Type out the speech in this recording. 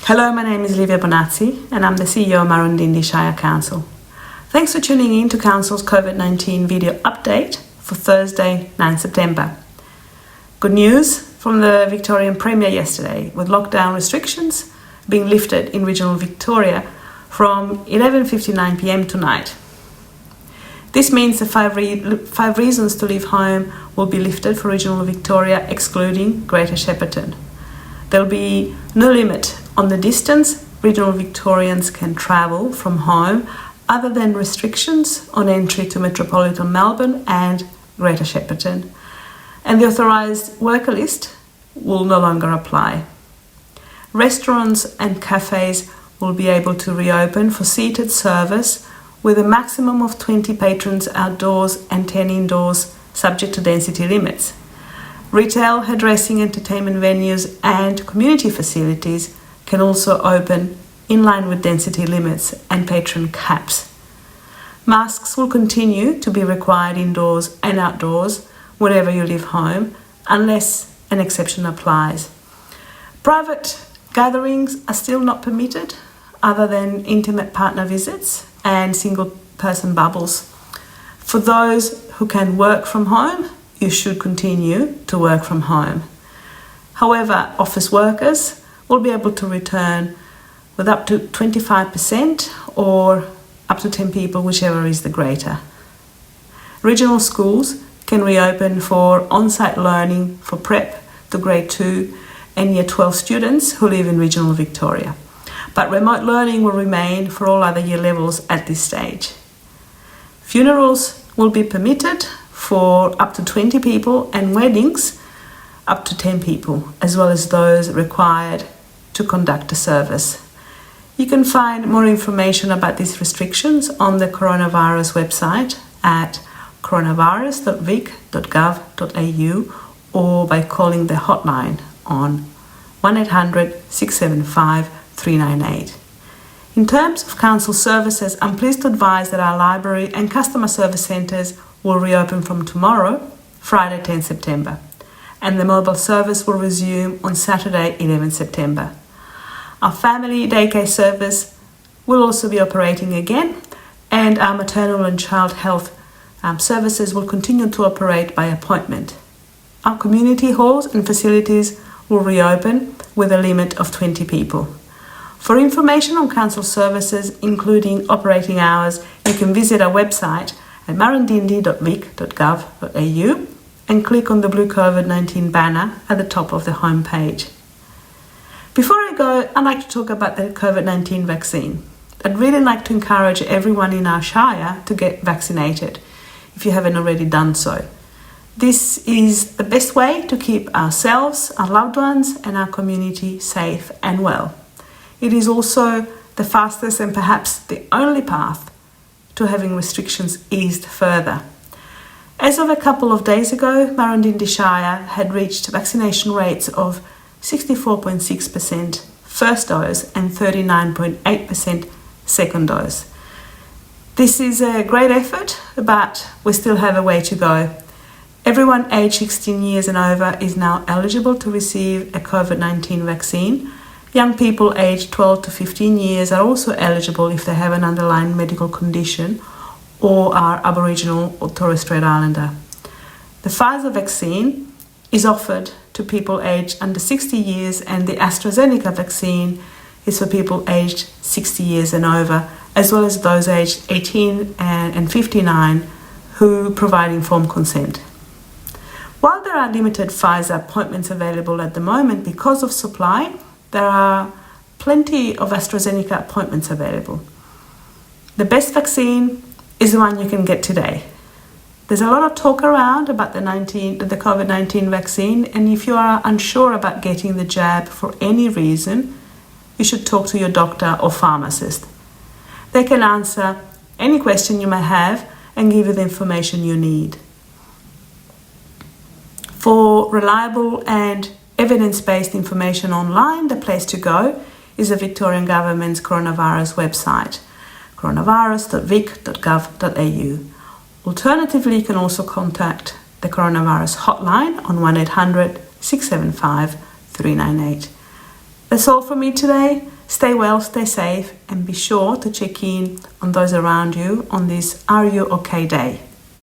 Hello, my name is Livia Bonazzi and I'm the CEO of Murrindindi Shire Council. Thanks for tuning in to Council's COVID-19 video update for Thursday, 9 September. Good news from the Victorian Premier yesterday, with lockdown restrictions being lifted in regional Victoria from 11:59 p.m. tonight. This means the five reasons to leave home will be lifted for regional Victoria, excluding Greater Shepparton. There will be no limit on the distance regional Victorians can travel from home, other than restrictions on entry to metropolitan Melbourne and Greater Shepparton. And the authorised worker list will no longer apply. Restaurants and cafes will be able to reopen for seated service with a maximum of 20 patrons outdoors and 10 indoors, subject to density limits. Retail, hairdressing, entertainment venues and community facilities can also open in line with density limits and patron caps. Masks will continue to be required indoors and outdoors wherever you leave home, unless an exception applies. Private gatherings are still not permitted, other than intimate partner visits and single-person bubbles. For those who can work from home, you should continue to work from home. However, office workers will be able to return with up to 25% or up to 10 people, whichever is the greater. Regional schools can reopen for on-site learning for prep to grade 2 and year 12 students who live in regional Victoria. But remote learning will remain for all other year levels at this stage. Funerals will be permitted for up to 20 people and weddings up to 10 people, as well as those required to conduct a service. You can find more information about these restrictions on the coronavirus website at coronavirus.vic.gov.au or by calling the hotline on 1-800-675-398. In terms of council services, I'm pleased to advise that our library and customer service centres will reopen from tomorrow, Friday 10 September, and the mobile service will resume on Saturday 11 September. Our family daycare service will also be operating again, and our maternal and child health services will continue to operate by appointment. Our community halls and facilities will reopen with a limit of 20 people. For information on council services, including operating hours, you can visit our website at murrindindi.vic.gov.au and click on the blue COVID-19 banner at the top of the home page. Before I go, I'd like to talk about the COVID-19 vaccine. I'd really like to encourage everyone in our Shire to get vaccinated, if you haven't already done so. This is the best way to keep ourselves, our loved ones, and our community safe and well. It is also the fastest and perhaps the only path to having restrictions eased further. As of a couple of days ago, Murrindindi Shire had reached vaccination rates of 64.6% first dose and 39.8% second dose. This is a great effort, but we still have a way to go. Everyone aged 16 years and over is now eligible to receive a COVID-19 vaccine. Young people aged 12 to 15 years are also eligible if they have an underlying medical condition or are Aboriginal or Torres Strait Islander. The Pfizer vaccine is offered to people aged under 60 years, and the AstraZeneca vaccine is for people aged 60 years and over, as well as those aged 18 and 59 who provide informed consent. While there are limited Pfizer appointments available at the moment because of supply, there are plenty of AstraZeneca appointments available. The best vaccine is the one you can get today. There's a lot of talk around about the COVID-19 vaccine, and if you are unsure about getting the jab for any reason, you should talk to your doctor or pharmacist. They can answer any question you may have and give you the information you need. For reliable and evidence-based information online, the place to go is the Victorian Government's coronavirus website, coronavirus.vic.gov.au. Alternatively, you can also contact the coronavirus hotline on 1-800-675-398. That's all from me today. Stay well, stay safe, and be sure to check in on those around you on this Are You OK Day.